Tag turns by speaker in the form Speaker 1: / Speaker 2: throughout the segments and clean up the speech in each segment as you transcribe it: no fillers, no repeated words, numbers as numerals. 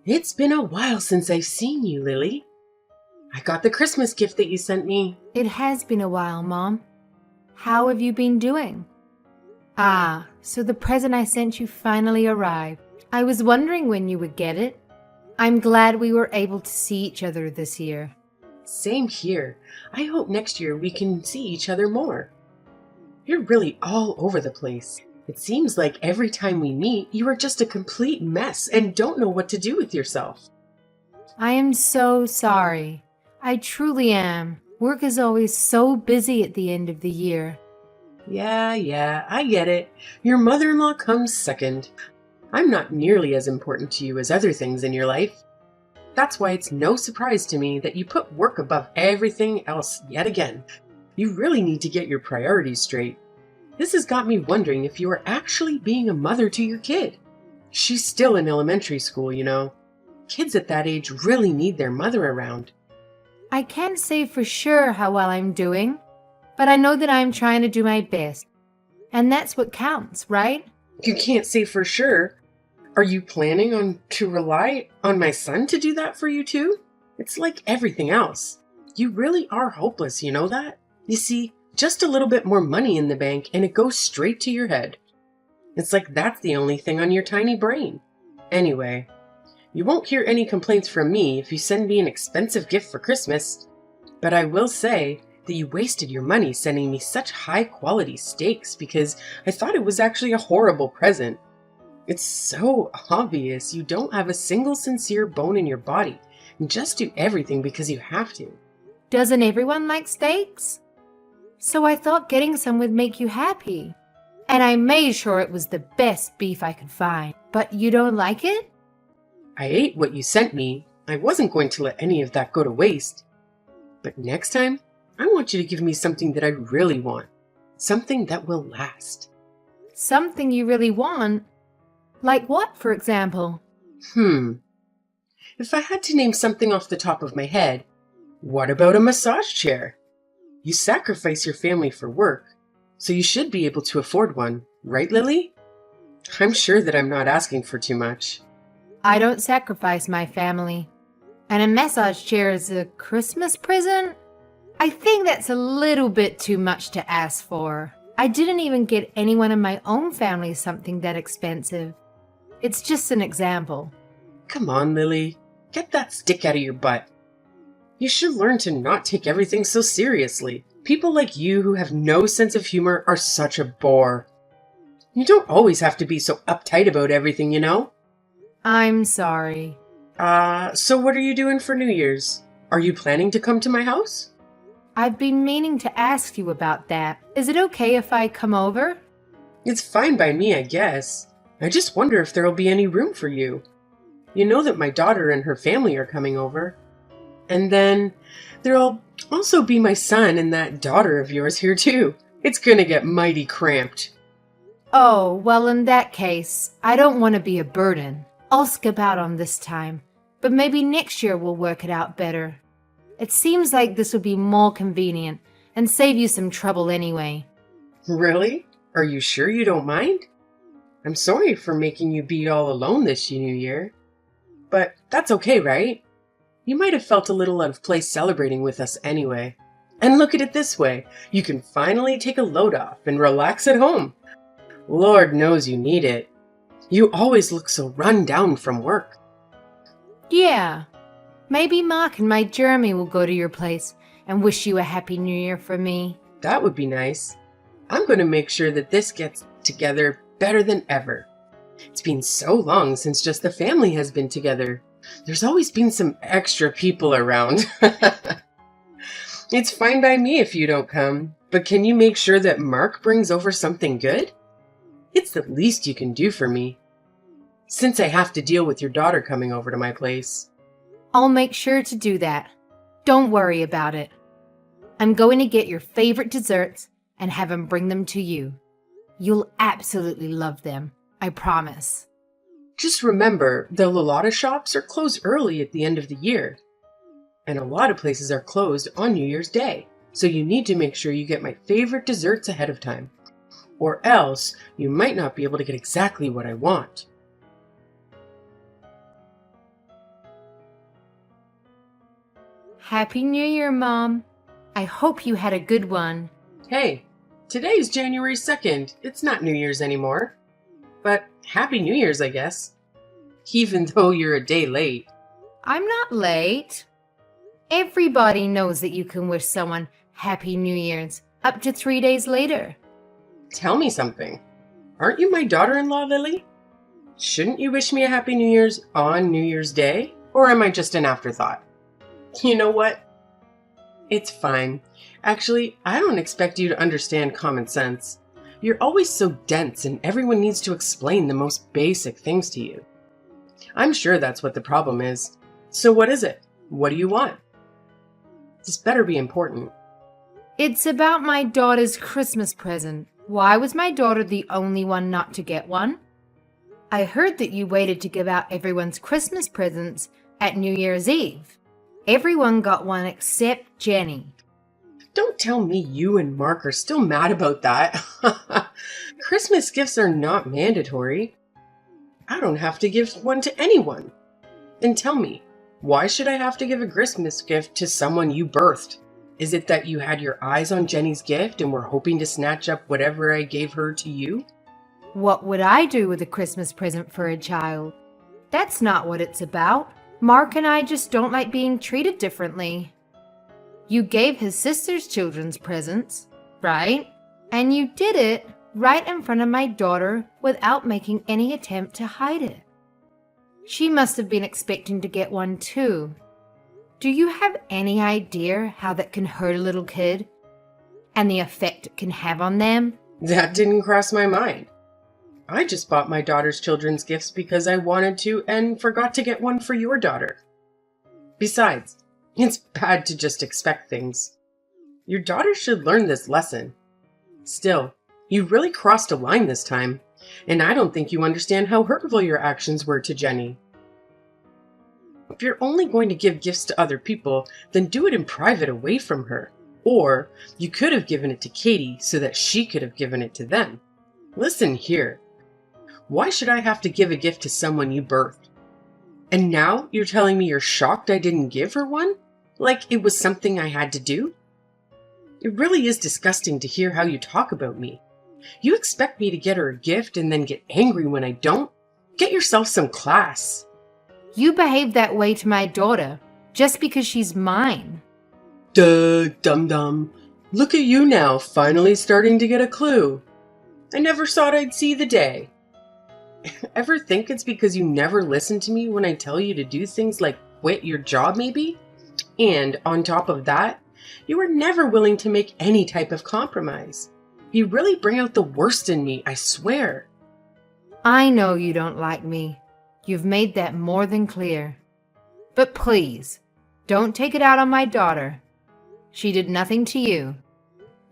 Speaker 1: It's been a while since I've seen you, Lily. I got the Christmas gift that you sent me.
Speaker 2: It has been a while, Mom. How have you been doing? Ah, so the present I sent you finally arrived. I was wondering when you would get it. I'm glad we were able to see each other this year.
Speaker 1: Same here. I hope next year we can see each other more. You're really all over the place. It seems like every time we meet, you are just a complete mess and don't know what to do with yourself.
Speaker 2: I am so sorry. I truly am. Work is always so busy at the end of the year.
Speaker 1: Yeah, I get it. Your mother-in-law comes second. I'm not nearly as important to you as other things in your life. That's why it's no surprise to me that you put work above everything else yet again. You really need to get your priorities straight. This has got me wondering if you are actually being a mother to your kid. She's still in elementary school, you know. Kids at that age really need their mother around.
Speaker 2: I can't say for sure how well I'm doing, but I know that I'm trying to do my best. And that's what counts, right?
Speaker 1: You can't say for sure. Are you planning on to rely on my son to do that for you too? It's like everything else. You really are hopeless, you know that? You see, just a little bit more money in the bank and it goes straight to your head. It's like that's the only thing on your tiny brain. Anyway, you won't hear any complaints from me if you send me an expensive gift for Christmas, but I will say that you wasted your money sending me such high-quality steaks because I thought it was actually a horrible present. It's so obvious you don't have a single sincere bone in your body and just do everything because you have to.
Speaker 2: Doesn't everyone like steaks? So I thought getting some would make you happy. And I made sure it was the best beef I could find. But you don't like it?
Speaker 1: I ate what you sent me. I wasn't going to let any of that go to waste. But next time, I want you to give me something that I really want. Something that will last.
Speaker 2: Something you really want? Like what, for example?
Speaker 1: If I had to name something off the top of my head, what about a massage chair? You sacrifice your family for work, so you should be able to afford one, right, Lily? I'm sure that I'm not asking for too much.
Speaker 2: I don't sacrifice my family. And a massage chair is a Christmas present? I think that's a little bit too much to ask for. I didn't even get anyone in my own family something that expensive. It's just an example.
Speaker 1: Come on, Lily. Get that stick out of your butt. You should learn to not take everything so seriously. People like you who have no sense of humor are such a bore. You don't always have to be so uptight about everything, you know?
Speaker 2: I'm sorry.
Speaker 1: So what are you doing for New Year's? Are you planning to come to my house?
Speaker 2: I've been meaning to ask you about that. Is it okay if I come over?
Speaker 1: It's fine by me, I guess. I just wonder if there'll be any room for you. You know that my daughter and her family are coming over. And then there'll also be my son and that daughter of yours here too. It's gonna get mighty cramped.
Speaker 2: Oh, well, in that case, I don't want to be a burden. I'll skip out on this time, but maybe next year we'll work it out better. It seems like this would be more convenient and save you some trouble anyway.
Speaker 1: Really? Are you sure you don't mind? I'm sorry for making you be all alone this New Year. But that's okay, right? You might have felt a little out of place celebrating with us anyway. And look at it this way, you can finally take a load off and relax at home. Lord knows you need it. You always look so run down from work.
Speaker 2: Yeah, maybe Mark and my Jeremy will go to your place and wish you a Happy New Year for me.
Speaker 1: That would be nice. I'm going to make sure that this gets together better than ever. It's been so long since just the family has been together. There's always been some extra people around. It's fine by me if you don't come, but can you make sure that Mark brings over something good? It's the least you can do for me, since I have to deal with your daughter coming over to my place.
Speaker 2: I'll make sure to do that. Don't worry about it. I'm going to get your favorite desserts and have him bring them to you. You'll absolutely love them, I promise.
Speaker 1: Just remember, the Lolata shops are closed early at the end of the year, and a lot of places are closed on New Year's Day, so you need to make sure you get my favorite desserts ahead of time, or else you might not be able to get exactly what I want.
Speaker 2: Happy New Year, Mom. I hope you had a good one.
Speaker 1: Hey, today's January 2nd. It's not New Year's anymore. But Happy New Year's, I guess. Even though you're a day late.
Speaker 2: I'm not late. Everybody knows that you can wish someone Happy New Year's up to 3 days later.
Speaker 1: Tell me something. Aren't you my daughter-in-law, Lily? Shouldn't you wish me a Happy New Year's on New Year's Day? Or am I just an afterthought? You know what? It's fine. Actually, I don't expect you to understand common sense. You're always so dense and everyone needs to explain the most basic things to you. I'm sure that's what the problem is. So what is it? What do you want? This better be important.
Speaker 2: It's about my daughter's Christmas present. Why was my daughter the only one not to get one? I heard that you waited to give out everyone's Christmas presents at New Year's Eve. Everyone got one except Jenny.
Speaker 1: Don't tell me you and Mark are still mad about that. Christmas gifts are not mandatory. I don't have to give one to anyone. And tell me, why should I have to give a Christmas gift to someone you birthed? Is it that you had your eyes on Jenny's gift and were hoping to snatch up whatever I gave her to you?
Speaker 2: What would I do with a Christmas present for a child? That's not what it's about. Mark and I just don't like being treated differently. You gave his sister's children's presents, right? And you did it right in front of my daughter without making any attempt to hide it. She must have been expecting to get one too. Do you have any idea how that can hurt a little kid? And the effect it can have on them?
Speaker 1: That didn't cross my mind. I just bought my daughter's children's gifts because I wanted to and forgot to get one for your daughter. Besides, it's bad to just expect things. Your daughter should learn this lesson. Still, you really crossed a line this time, and I don't think you understand how hurtful your actions were to Jenny. If you're only going to give gifts to other people, then do it in private away from her. Or you could have given it to Katie so that she could have given it to them. Listen here. Why should I have to give a gift to someone you birthed? And now you're telling me you're shocked I didn't give her one? Like it was something I had to do? It really is disgusting to hear how you talk about me. You expect me to get her a gift and then get angry when I don't? Get yourself some class.
Speaker 2: You behave that way to my daughter just because she's mine.
Speaker 1: Duh, dum-dum. Look at you now, finally starting to get a clue. I never thought I'd see the day. Ever think it's because you never listen to me when I tell you to do things like quit your job maybe? And on top of that, you are never willing to make any type of compromise. You really bring out the worst in me, I swear.
Speaker 2: I know you don't like me. You've made that more than clear. But please, don't take it out on my daughter. She did nothing to you.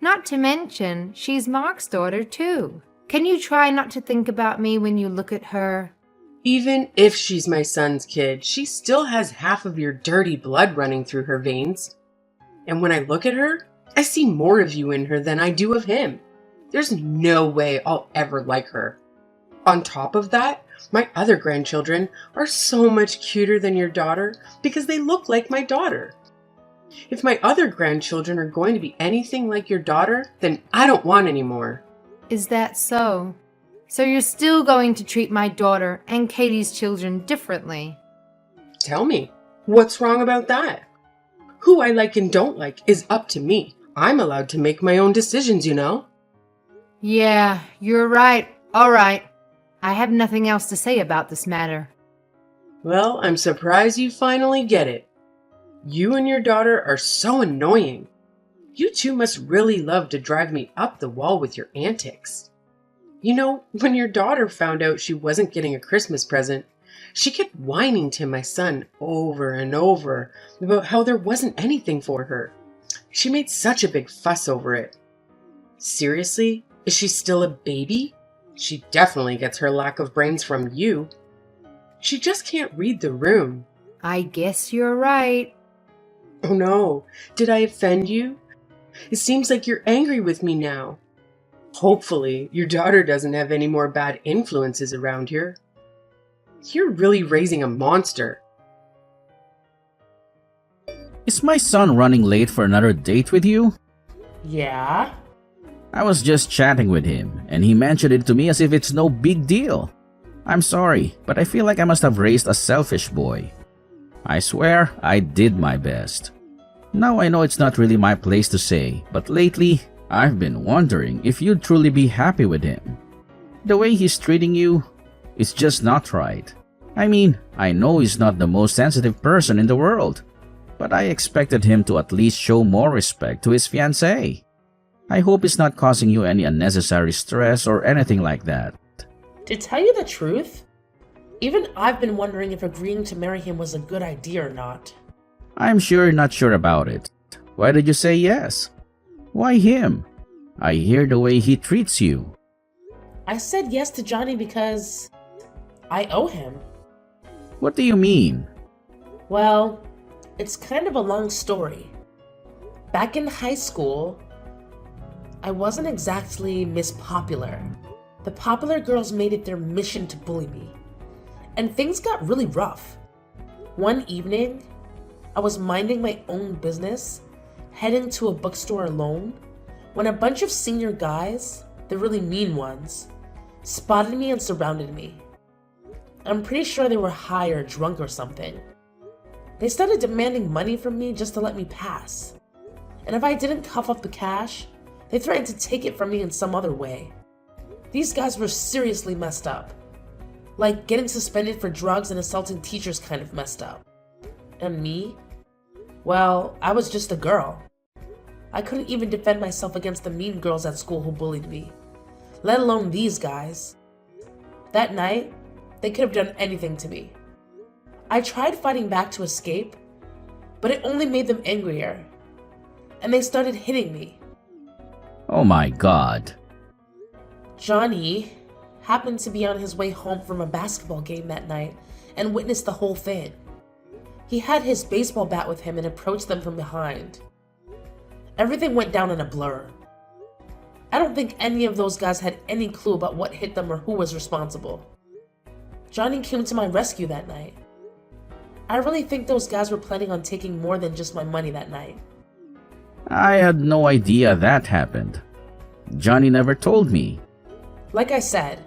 Speaker 2: Not to mention, she's Mark's daughter too. Can you try not to think about me when you look at her?
Speaker 1: Even if she's my son's kid, she still has half of your dirty blood running through her veins. And when I look at her, I see more of you in her than I do of him. There's no way I'll ever like her. On top of that, my other grandchildren are so much cuter than your daughter because they look like my daughter. If my other grandchildren are going to be anything like your daughter, then I don't want any more.
Speaker 2: Is that so? So you're still going to treat my daughter and Katie's children differently?
Speaker 1: Tell me, what's wrong about that? Who I like and don't like is up to me. I'm allowed to make my own decisions, you know?
Speaker 2: Yeah, you're right. All right. I have nothing else to say about this matter.
Speaker 1: Well, I'm surprised you finally get it. You and your daughter are so annoying. You two must really love to drive me up the wall with your antics. You know, when your daughter found out she wasn't getting a Christmas present, she kept whining to my son over and over about how there wasn't anything for her. She made such a big fuss over it. Seriously? Is she still a baby? She definitely gets her lack of brains from you. She just can't read the room.
Speaker 2: I guess you're right.
Speaker 1: Oh no, did I offend you? It seems like you're angry with me now. Hopefully, your daughter doesn't have any more bad influences around here. You're really raising a monster.
Speaker 3: Is my son running late for another date with you?
Speaker 1: Yeah?
Speaker 3: I was just chatting with him, and he mentioned it to me as if it's no big deal. I'm sorry, but I feel like I must have raised a selfish boy. I swear I did my best. Now I know it's not really my place to say, but lately, I've been wondering if you'd truly be happy with him. The way he's treating you is just not right. I mean, I know he's not the most sensitive person in the world, but I expected him to at least show more respect to his fiancée. I hope it's not causing you any unnecessary stress or anything like that.
Speaker 4: To tell you the truth, even I've been wondering if agreeing to marry him was a good idea or not.
Speaker 3: I'm sure you're not sure about it. Why did you say yes? Why him? I hear the way he treats you.
Speaker 4: I said yes to Johnny because I owe him.
Speaker 3: What do you mean?
Speaker 4: Well, it's kind of a long story. Back in high school, I wasn't exactly Miss Popular. The popular girls made it their mission to bully me, and things got really rough. One evening, I was minding my own business, heading to a bookstore alone, when a bunch of senior guys, the really mean ones, spotted me and surrounded me. I'm pretty sure they were high or drunk or something. They started demanding money from me just to let me pass, and if I didn't cough up the cash, they threatened to take it from me in some other way. These guys were seriously messed up. Like getting suspended for drugs and assaulting teachers kind of messed up. And me? Well, I was just a girl. I couldn't even defend myself against the mean girls at school who bullied me, let alone these guys. That night, they could have done anything to me. I tried fighting back to escape, but it only made them angrier. And they started hitting me.
Speaker 3: Oh my God.
Speaker 4: Johnny happened to be on his way home from a basketball game that night and witnessed the whole thing. He had his baseball bat with him and approached them from behind. Everything went down in a blur. I don't think any of those guys had any clue about what hit them or who was responsible. Johnny came to my rescue that night. I really think those guys were planning on taking more than just my money that night.
Speaker 3: I had no idea that happened. Johnny never told me.
Speaker 4: Like I said,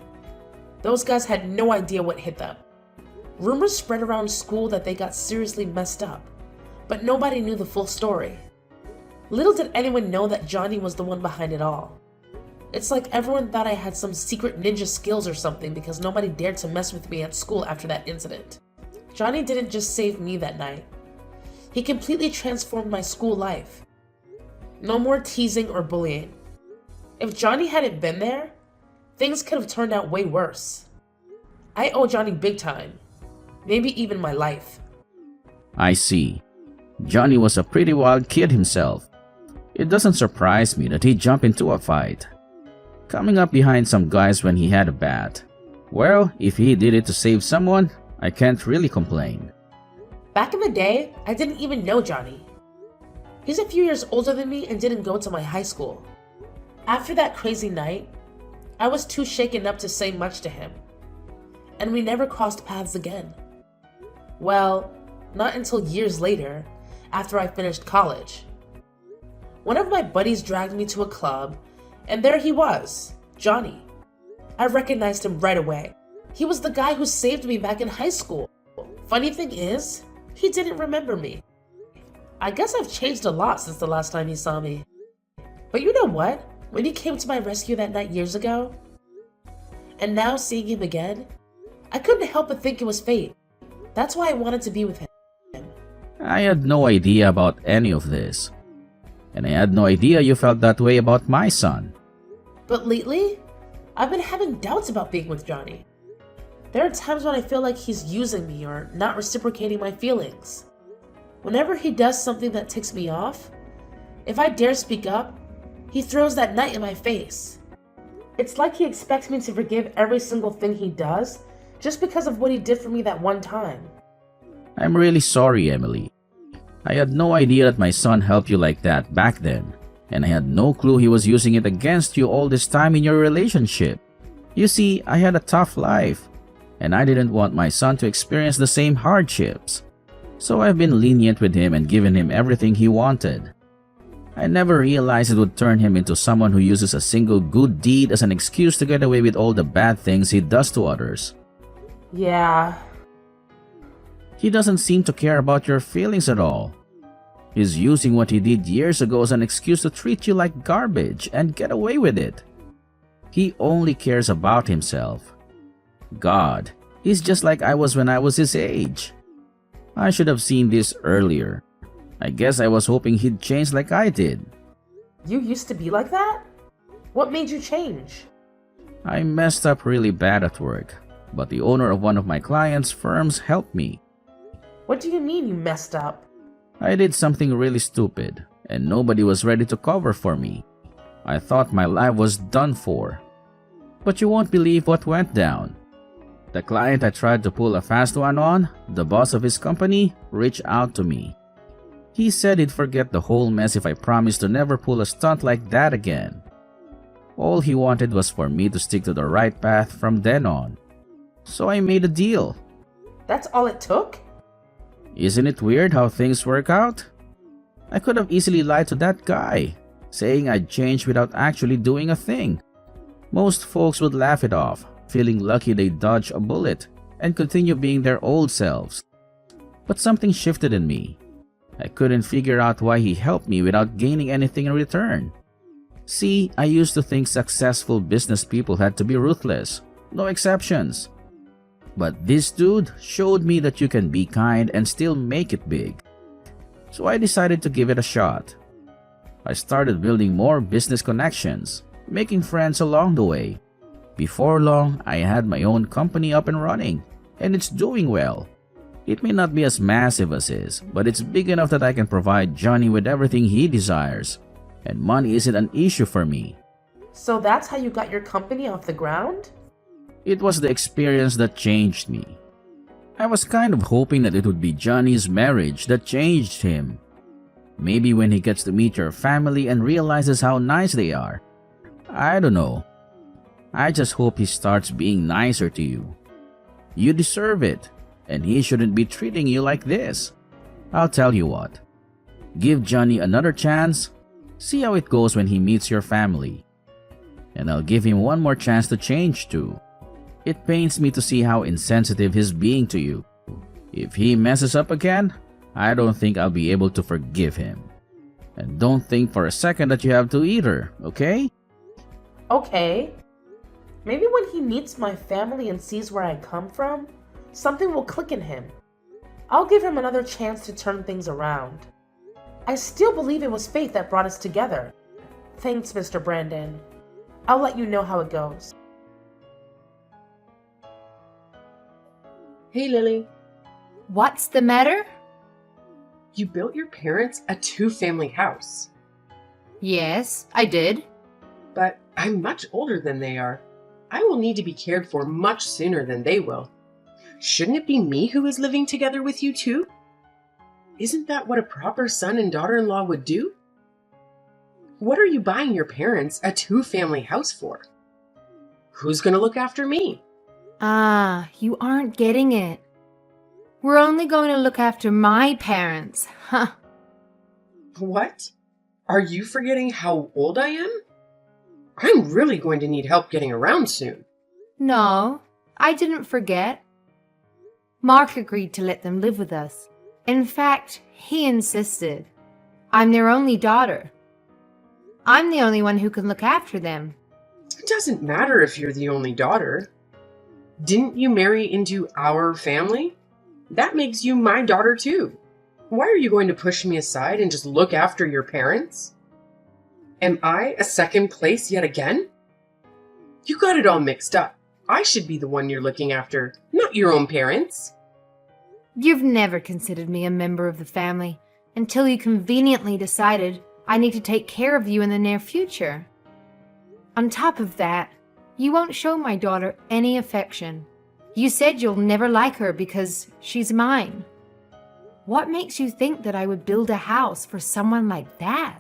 Speaker 4: those guys had no idea what hit them. Rumors spread around school that they got seriously messed up, but nobody knew the full story. Little did anyone know that Johnny was the one behind it all. It's like everyone thought I had some secret ninja skills or something because nobody dared to mess with me at school after that incident. Johnny didn't just save me that night. He completely transformed my school life. No more teasing or bullying. If Johnny hadn't been there, things could have turned out way worse. I owe Johnny big time. Maybe even my life.
Speaker 3: I see. Johnny was a pretty wild kid himself. It doesn't surprise me that he'd jump into a fight, coming up behind some guys when he had a bat. Well, if he did it to save someone, I can't really complain.
Speaker 4: Back in the day, I didn't even know Johnny. He's a few years older than me and didn't go to my high school. After that crazy night, I was too shaken up to say much to him, and we never crossed paths again. Well, not until years later, after I finished college. One of my buddies dragged me to a club, and there he was, Johnny. I recognized him right away. He was the guy who saved me back in high school. Funny thing is, he didn't remember me. I guess I've changed a lot since the last time he saw me. But you know what? When he came to my rescue that night years ago, and now seeing him again, I couldn't help but think it was fate. That's why I wanted to be with him.
Speaker 3: I had no idea about any of this. And I had no idea you felt that way about my son.
Speaker 4: But lately, I've been having doubts about being with Johnny. There are times when I feel like he's using me or not reciprocating my feelings. Whenever he does something that ticks me off, if I dare speak up, he throws that knife in my face. It's like he expects me to forgive every single thing he does just because of what he did for me that one time.
Speaker 3: I'm really sorry, Emily. I had no idea that my son helped you like that back then, and I had no clue he was using it against you all this time in your relationship. You see, I had a tough life, and I didn't want my son to experience the same hardships. So I've been lenient with him and given him everything he wanted. I never realized it would turn him into someone who uses a single good deed as an excuse to get away with all the bad things he does to others.
Speaker 4: Yeah.
Speaker 3: He doesn't seem to care about your feelings at all. He's using what he did years ago as an excuse to treat you like garbage and get away with it. He only cares about himself. God, he's just like I was when I was his age. I should have seen this earlier. I guess I was hoping he'd change like I did.
Speaker 4: You used to be like that? What made you change?
Speaker 3: I messed up really bad at work, but the owner of one of my clients' firms helped me.
Speaker 4: What do you mean you messed up?
Speaker 3: I did something really stupid, and nobody was ready to cover for me. I thought my life was done for. But you won't believe what went down. The client I tried to pull a fast one on, the boss of his company, reached out to me. He said he'd forget the whole mess if I promised to never pull a stunt like that again. All he wanted was for me to stick to the right path from then on. So I made a deal.
Speaker 4: That's all it took?
Speaker 3: Isn't it weird how things work out? I could have easily lied to that guy, saying I'd changed without actually doing a thing. Most folks would laugh it off, feeling lucky they dodged a bullet and continue being their old selves. But something shifted in me. I couldn't figure out why he helped me without gaining anything in return. See, I used to think successful business people had to be ruthless, no exceptions. But this dude showed me that you can be kind and still make it big. So I decided to give it a shot. I started building more business connections, making friends along the way. Before long, I had my own company up and running, and it's doing well. It may not be as massive as his, but it's big enough that I can provide Johnny with everything he desires, and money isn't an issue for me.
Speaker 4: So that's how you got your company off the ground?
Speaker 3: It was the experience that changed me. I was kind of hoping that it would be Johnny's marriage that changed him. Maybe when he gets to meet your family and realizes how nice they are. I don't know. I just hope he starts being nicer to you. You deserve it, and he shouldn't be treating you like this. I'll tell you what. Give Johnny another chance. See how it goes when he meets your family. And I'll give him one more chance to change too. It pains me to see how insensitive he's being to you. If he messes up again, I don't think I'll be able to forgive him. And don't think for a second that you have to either, okay?
Speaker 4: Okay. Maybe when he meets my family and sees where I come from, something will click in him. I'll give him another chance to turn things around. I still believe it was fate that brought us together. Thanks, Mr. Brandon. I'll let you know how it goes.
Speaker 1: Hey, Lily.
Speaker 2: What's the matter?
Speaker 1: You built your parents a two-family house.
Speaker 2: Yes, I did.
Speaker 1: But I'm much older than they are. I will need to be cared for much sooner than they will. Shouldn't it be me who is living together with you too? Isn't that what a proper son and daughter-in-law would do? What are you buying your parents a two-family house for? Who's going to look after me?
Speaker 2: Ah, you aren't getting it. We're only going to look after my parents. Huh.
Speaker 1: What? Are you forgetting how old I am? I'm really going to need help getting around soon.
Speaker 2: No, I didn't forget. Mark agreed to let them live with us. In fact, he insisted. I'm their only daughter. I'm the only one who can look after them.
Speaker 1: It doesn't matter if you're the only daughter. Didn't you marry into our family? That makes you my daughter too. Why are you going to push me aside and just look after your parents? Am I a second place yet again? You got it all mixed up. I should be the one you're looking after, not your own parents.
Speaker 2: You've never considered me a member of the family until you conveniently decided I need to take care of you in the near future. On top of that, you won't show my daughter any affection. You said you'll never like her because she's mine. What makes you think that I would build a house for someone like that?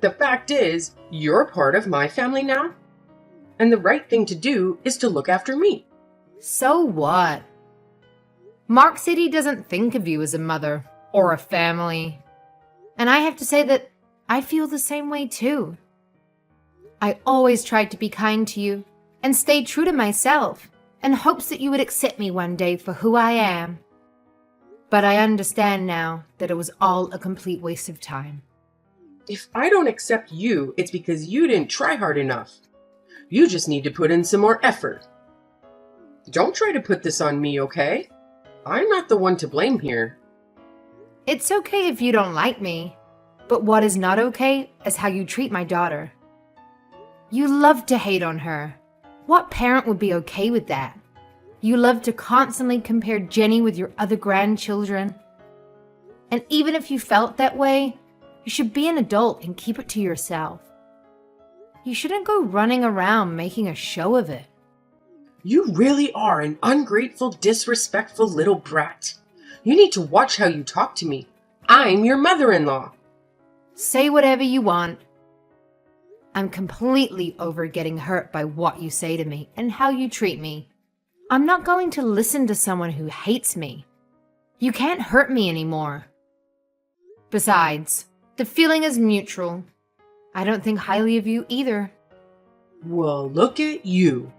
Speaker 1: The fact is, you're part of my family now, and the right thing to do is to look after me.
Speaker 2: So what? Mark said he doesn't think of you as a mother or a family. And I have to say that I feel the same way too. I always tried to be kind to you and stayed true to myself in hopes that you would accept me one day for who I am. But I understand now that it was all a complete waste of time.
Speaker 1: If I don't accept you, it's because you didn't try hard enough. You just need to put in some more effort. Don't try to put this on me, okay? I'm not the one to blame here.
Speaker 2: It's okay if you don't like me, but what is not okay is how you treat my daughter. You love to hate on her. What parent would be okay with that? You love to constantly compare Jenny with your other grandchildren. And even if you felt that way, you should be an adult and keep it to yourself. You shouldn't go running around making a show of it.
Speaker 1: You really are an ungrateful, disrespectful little brat. You need to watch how you talk to me. I'm your mother-in-law.
Speaker 2: Say whatever you want. I'm completely over getting hurt by what you say to me and how you treat me. I'm not going to listen to someone who hates me. You can't hurt me anymore. Besides, the feeling is mutual. I don't think highly of you either.
Speaker 1: Well, look at you.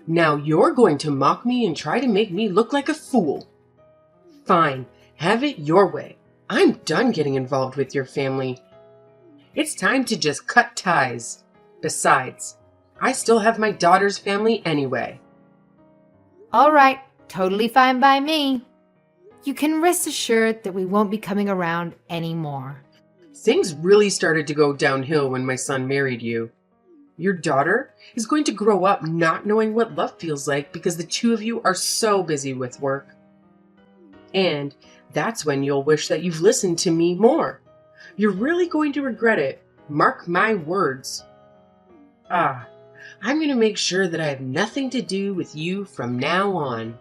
Speaker 1: Now you're going to mock me and try to make me look like a fool. Fine, have it your way. I'm done getting involved with your family. It's time to just cut ties. Besides, I still have my daughter's family anyway.
Speaker 2: All right, totally fine by me. You can rest assured that we won't be coming around anymore.
Speaker 1: Things really started to go downhill when my son married you. Your daughter is going to grow up not knowing what love feels like because the two of you are so busy with work. And that's when you'll wish that you've listened to me more. You're really going to regret it. Mark my words. I'm going to make sure that I have nothing to do with you from now on.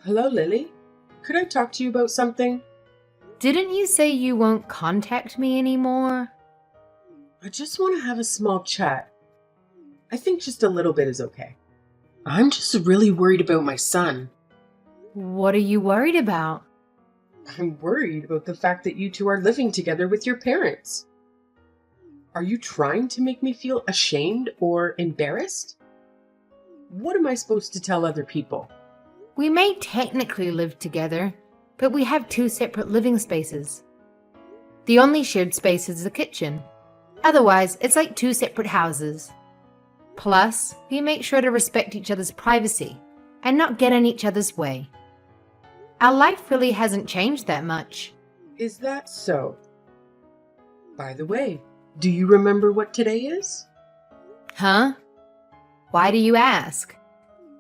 Speaker 1: Hello, Lily. Could I talk to you about something?
Speaker 2: Didn't you say you won't contact me anymore?
Speaker 1: I just want to have a small chat. I think just a little bit is okay. I'm just really worried about my son.
Speaker 2: What are you worried about?
Speaker 1: I'm worried about the fact that you two are living together with your parents. Are you trying to make me feel ashamed or embarrassed? What am I supposed to tell other people?
Speaker 2: We may technically live together, but we have two separate living spaces. The only shared space is the kitchen. Otherwise, it's like two separate houses. Plus, we make sure to respect each other's privacy and not get in each other's way. Our life really hasn't changed that much.
Speaker 1: Is that so? By the way, do you remember what today is?
Speaker 2: Huh? Why do you ask?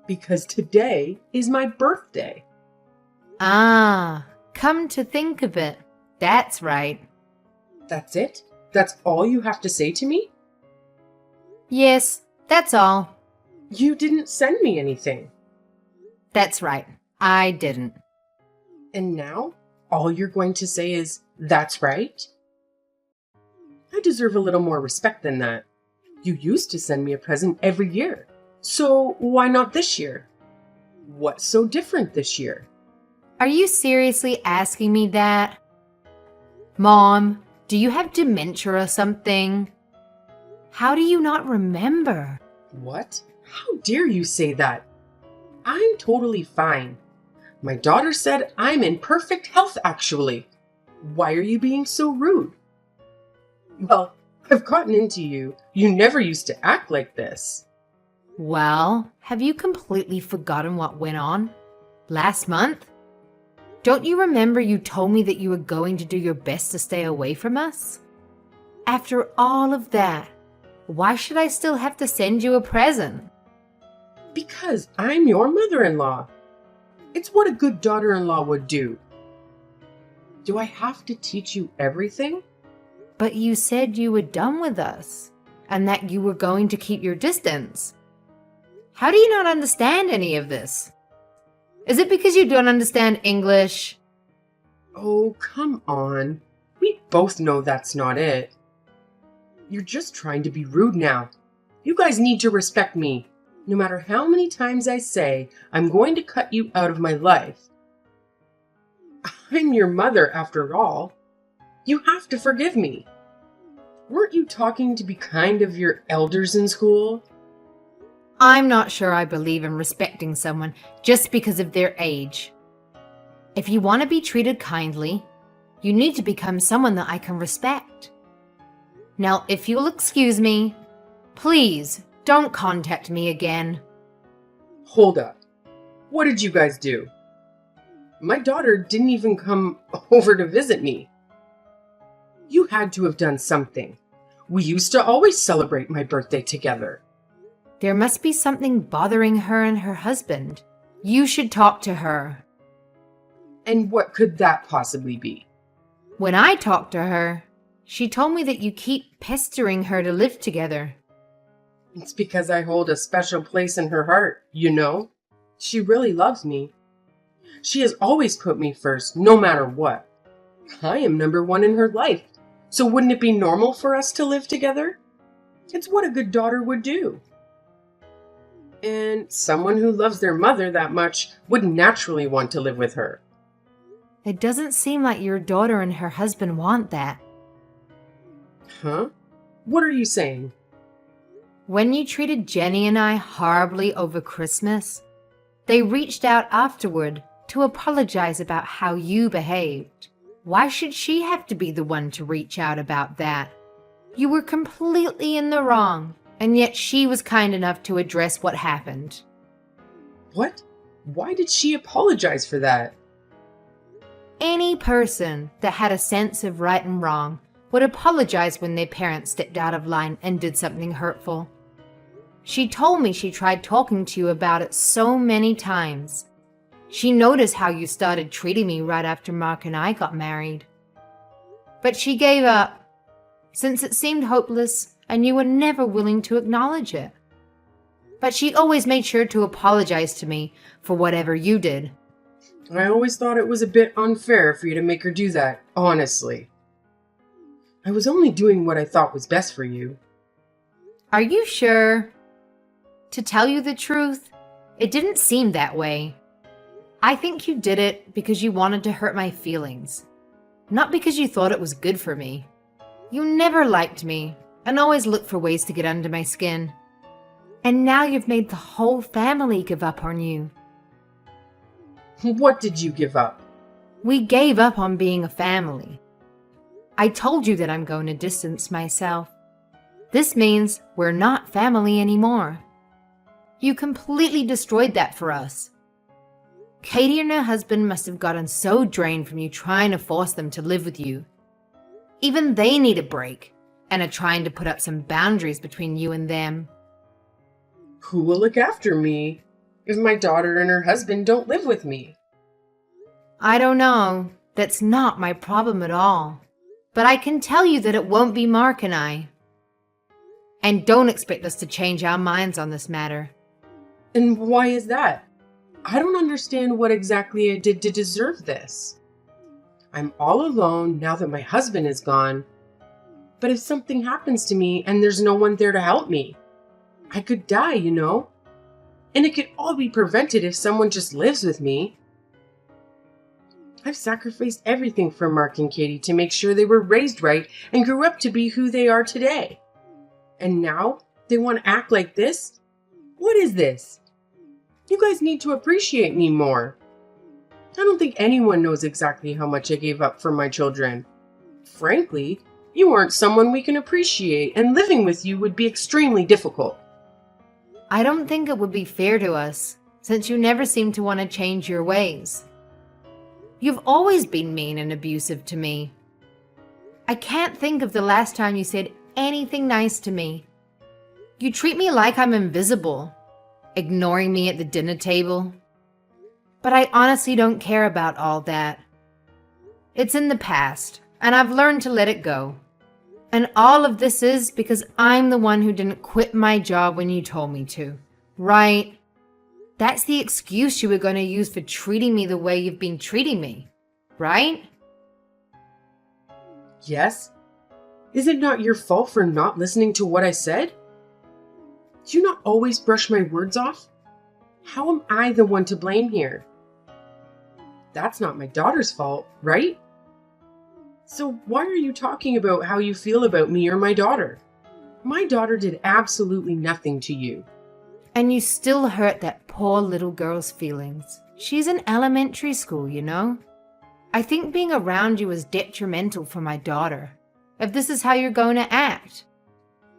Speaker 1: Because today is my birthday.
Speaker 2: Ah, come to think of it, that's right.
Speaker 1: That's it? That's all you have to say to me?
Speaker 2: Yes, that's all.
Speaker 1: You didn't send me anything.
Speaker 2: That's right, I didn't.
Speaker 1: And now, all you're going to say is, that's right? I deserve a little more respect than that. You used to send me a present every year. So why not this year? What's so different this year?
Speaker 2: Are you seriously asking me that? Mom, do you have dementia or something? How do you not remember?
Speaker 1: What? How dare you say that? I'm totally fine. My daughter said I'm in perfect health, actually. Why are you being so rude? Well, I've gotten into you. You never used to act like this.
Speaker 2: Well, have you completely forgotten what went on last month? Don't you remember you told me that you were going to do your best to stay away from us? After all of that, why should I still have to send you a present?
Speaker 1: Because I'm your mother-in-law. It's what a good daughter-in-law would do. Do I have to teach you everything?
Speaker 2: But you said you were done with us, and that you were going to keep your distance. How do you not understand any of this? Is it because you don't understand English?
Speaker 1: Oh, come on. We both know that's not it. You're just trying to be rude now. You guys need to respect me. No matter how many times I say I'm going to cut you out of my life. I'm your mother, after all. You have to forgive me. Weren't you talking to be kind of your elders in school?
Speaker 2: I'm not sure I believe in respecting someone just because of their age. If you want to be treated kindly, you need to become someone that I can respect. Now, if you'll excuse me, please don't contact me again.
Speaker 1: Hold up. What did you guys do? My daughter didn't even come over to visit me. You had to have done something. We used to always celebrate my birthday together.
Speaker 2: There must be something bothering her and her husband. You should talk to her.
Speaker 1: And what could that possibly be?
Speaker 2: When I talked to her, she told me that you keep pestering her to live together.
Speaker 1: It's because I hold a special place in her heart, you know? She really loves me. She has always put me first, no matter what. I am number one in her life, so wouldn't it be normal for us to live together? It's what a good daughter would do. And someone who loves their mother that much would naturally want to live with her.
Speaker 2: It doesn't seem like your daughter and her husband want that.
Speaker 1: Huh? What are you saying?
Speaker 2: When you treated Jenny and I horribly over Christmas, they reached out afterward to apologize about how you behaved. Why should she have to be the one to reach out about that? You were completely in the wrong, and yet she was kind enough to address what happened.
Speaker 1: What? Why did she apologize for that?
Speaker 2: Any person that had a sense of right and wrong would apologize when their parents stepped out of line and did something hurtful. She told me she tried talking to you about it so many times. She noticed how you started treating me right after Mark and I got married. But she gave up, since it seemed hopeless and you were never willing to acknowledge it. But she always made sure to apologize to me for whatever you did.
Speaker 1: I always thought it was a bit unfair for you to make her do that, honestly. I was only doing what I thought was best for you.
Speaker 2: Are you sure? To tell you the truth, it didn't seem that way. I think you did it because you wanted to hurt my feelings, not because you thought it was good for me. You never liked me and always looked for ways to get under my skin. And now you've made the whole family give up on you.
Speaker 1: What did you give up?
Speaker 2: We gave up on being a family. I told you that I'm going to distance myself. This means we're not family anymore. You completely destroyed that for us. Katie and her husband must have gotten so drained from you trying to force them to live with you. Even they need a break and are trying to put up some boundaries between you and them.
Speaker 1: Who will look after me if my daughter and her husband don't live with me?
Speaker 2: I don't know. That's not my problem at all. But I can tell you that it won't be Mark and I. And don't expect us to change our minds on this matter.
Speaker 1: And why is that? I don't understand what exactly I did to deserve this. I'm all alone now that my husband is gone. But if something happens to me and there's no one there to help me, I could die, you know? And it could all be prevented if someone just lives with me. I've sacrificed everything for Mark and Katie to make sure they were raised right and grew up to be who they are today. And now they want to act like this? What is this? You guys need to appreciate me more. I don't think anyone knows exactly how much I gave up for my children. Frankly, you aren't someone we can appreciate, and living with you would be extremely difficult.
Speaker 2: I don't think it would be fair to us, since you never seem to want to change your ways. You've always been mean and abusive to me. I can't think of the last time you said anything nice to me. You treat me like I'm invisible, ignoring me at the dinner table. But I honestly don't care about all that. It's in the past, and I've learned to let it go. And all of this is because I'm the one who didn't quit my job when you told me to, right? That's the excuse you were going to use for treating me the way you've been treating me, right?
Speaker 1: Yes? Is it not your fault for not listening to what I said? Do you not always brush my words off? How am I the one to blame here? That's not my daughter's fault, right? So why are you talking about how you feel about me or my daughter? My daughter did absolutely nothing to you.
Speaker 2: And you still hurt that poor little girl's feelings. She's in elementary school, you know? I think being around you is detrimental for my daughter. If this is how you're going to act,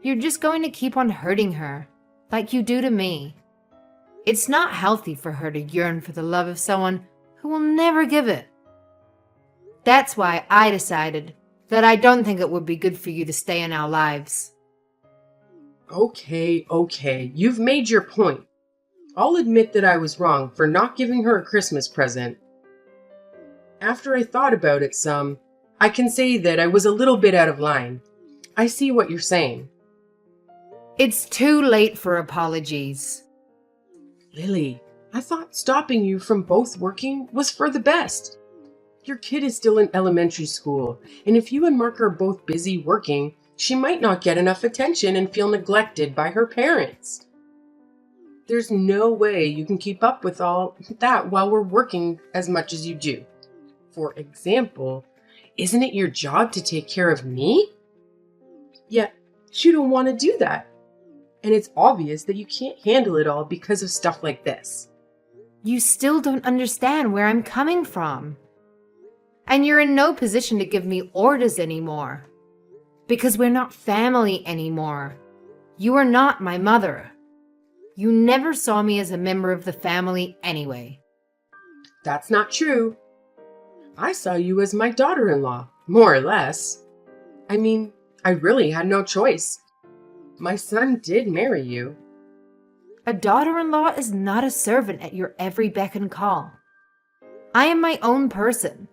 Speaker 2: you're just going to keep on hurting her, like you do to me. It's not healthy for her to yearn for the love of someone who will never give it. That's why I decided that I don't think it would be good for you to stay in our lives.
Speaker 1: Okay, you've made your point. I'll admit that I was wrong for not giving her a Christmas present. After I thought about it some, I can say that I was a little bit out of line. I see what you're saying.
Speaker 2: It's too late for apologies.
Speaker 1: Lily, I thought stopping you from both working was for the best. Your kid is still in elementary school, and if you and Mark are both busy working, she might not get enough attention and feel neglected by her parents. There's no way you can keep up with all that while we're working as much as you do. For example, isn't it your job to take care of me? Yet, you don't want to do that. And it's obvious that you can't handle it all because of stuff like this.
Speaker 2: You still don't understand where I'm coming from. And you're in no position to give me orders anymore. Because we're not family anymore. You are not my mother. You never saw me as a member of the family anyway.
Speaker 1: That's not true. I saw you as my daughter-in-law, more or less. I mean, I really had no choice. My son did marry you.
Speaker 2: A daughter-in-law is not a servant at your every beck and call. I am my own person.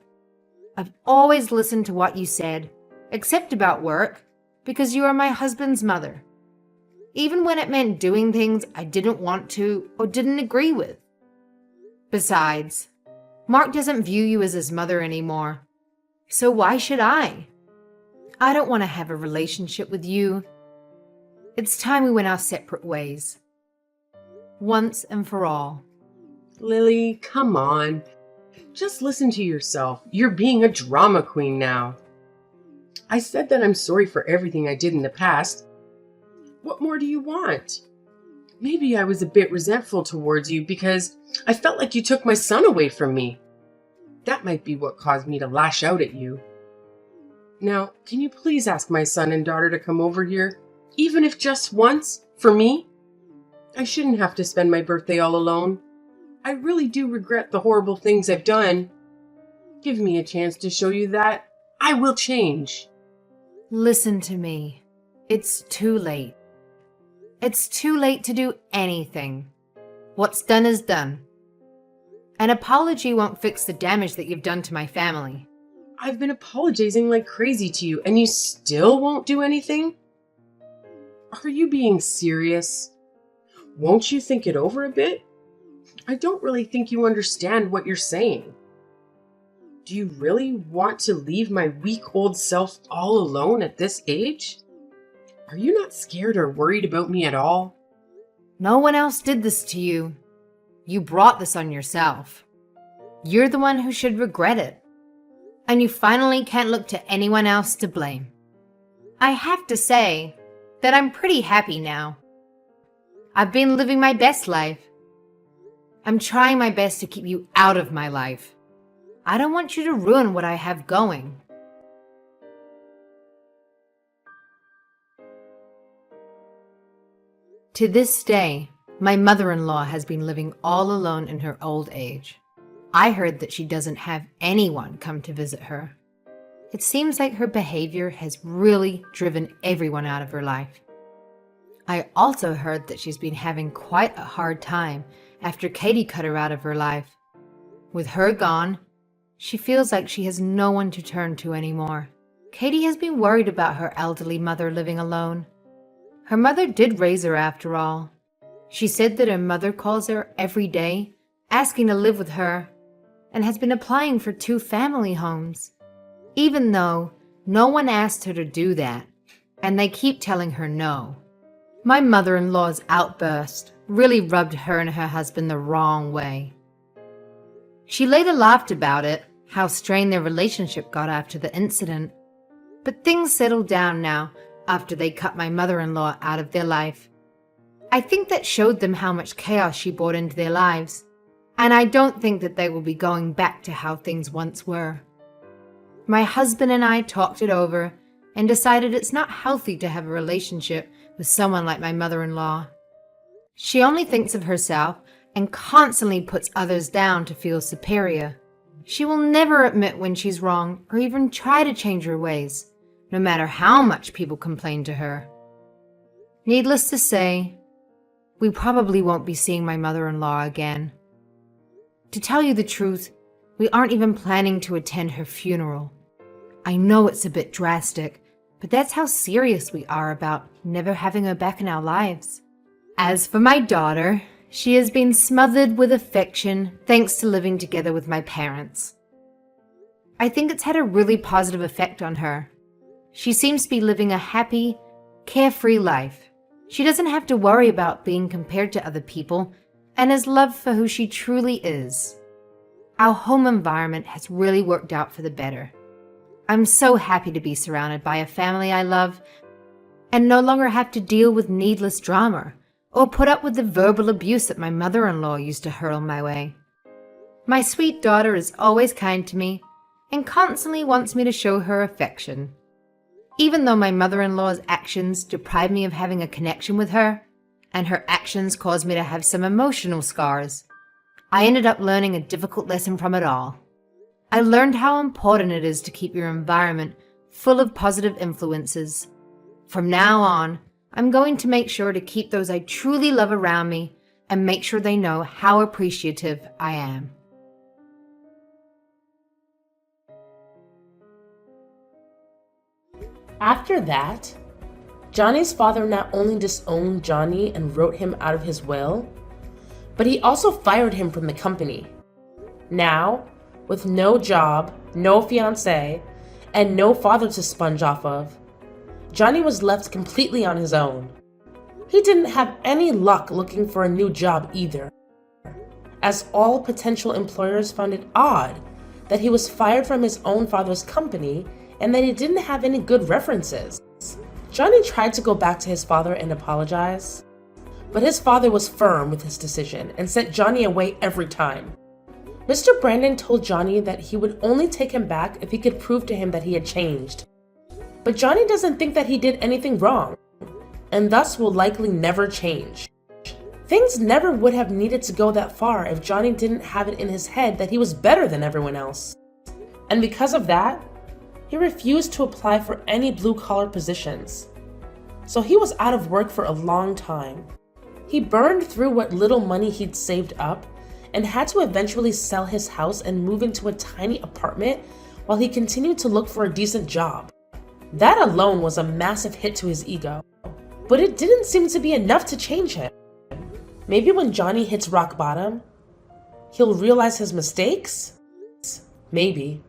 Speaker 2: I've always listened to what you said, except about work, because you are my husband's mother. Even when it meant doing things I didn't want to or didn't agree with. Besides, Mark doesn't view you as his mother anymore. So why should I? I don't want to have a relationship with you. It's time we went our separate ways. Once and for all.
Speaker 1: Lily, come on. Just listen to yourself. You're being a drama queen now. I said that I'm sorry for everything I did in the past. What more do you want? Maybe I was a bit resentful towards you because I felt like you took my son away from me. That might be what caused me to lash out at you. Now, can you please ask my son and daughter to come over here, even if just once, for me? I shouldn't have to spend my birthday all alone. I really do regret the horrible things I've done. Give me a chance to show you that I will change.
Speaker 2: Listen to me. It's too late. It's too late to do anything. What's done is done. An apology won't fix the damage that you've done to my family.
Speaker 1: I've been apologizing like crazy to you, and you still won't do anything? Are you being serious? Won't you think it over a bit? I don't really think you understand what you're saying. Do you really want to leave my weak old self all alone at this age? Are you not scared or worried about me at all?
Speaker 2: No one else did this to you. You brought this on yourself. You're the one who should regret it. And you finally can't look to anyone else to blame. I have to say that I'm pretty happy now. I've been living my best life. I'm trying my best to keep you out of my life. I don't want you to ruin what I have going. To this day, my mother-in-law has been living all alone in her old age. I heard that she doesn't have anyone come to visit her. It seems like her behavior has really driven everyone out of her life. I also heard that she's been having quite a hard time after Katie cut her out of her life. With her gone, she feels like she has no one to turn to anymore. Katie has been worried about her elderly mother living alone. Her mother did raise her after all. She said that her mother calls her every day, asking to live with her, and has been applying for 2 family homes, even though no one asked her to do that, and they keep telling her no. My mother-in-law's outburst really rubbed her and her husband the wrong way. She later laughed about it, how strained their relationship got after the incident. But things settled down now after they cut my mother-in-law out of their life. I think that showed them how much chaos she brought into their lives, and I don't think that they will be going back to how things once were. My husband and I talked it over and decided it's not healthy to have a relationship with someone like my mother-in-law. She only thinks of herself and constantly puts others down to feel superior. She will never admit when she's wrong or even try to change her ways, no matter how much people complain to her. Needless to say, we probably won't be seeing my mother-in-law again. To tell you the truth, we aren't even planning to attend her funeral. I know it's a bit drastic, but that's how serious we are about never having her back in our lives. As for my daughter, she has been smothered with affection thanks to living together with my parents. I think it's had a really positive effect on her. She seems to be living a happy, carefree life. She doesn't have to worry about being compared to other people and is loved for who she truly is. Our home environment has really worked out for the better. I'm so happy to be surrounded by a family I love and no longer have to deal with needless drama or put up with the verbal abuse that my mother-in-law used to hurl my way. My sweet daughter is always kind to me and constantly wants me to show her affection. Even though my mother-in-law's actions deprive me of having a connection with her, and her actions caused me to have some emotional scars, I ended up learning a difficult lesson from it all. I learned how important it is to keep your environment full of positive influences. From now on, I'm going to make sure to keep those I truly love around me and make sure they know how appreciative I am.
Speaker 4: After that, Johnny's father not only disowned Johnny and wrote him out of his will, but he also fired him from the company. Now, with no job, no fiancé, and no father to sponge off of, Johnny was left completely on his own. He didn't have any luck looking for a new job either, as all potential employers found it odd that he was fired from his own father's company and that he didn't have any good references. Johnny tried to go back to his father and apologize, but his father was firm with his decision and sent Johnny away every time. Mr. Brandon told Johnny that he would only take him back if he could prove to him that he had changed. But Johnny doesn't think that he did anything wrong, and thus will likely never change. Things never would have needed to go that far if Johnny didn't have it in his head that he was better than everyone else. And because of that, he refused to apply for any blue-collar positions. So he was out of work for a long time. He burned through what little money he'd saved up and had to eventually sell his house and move into a tiny apartment while he continued to look for a decent job. That alone was a massive hit to his ego, but it didn't seem to be enough to change him. Maybe when Johnny hits rock bottom, he'll realize his mistakes? Maybe.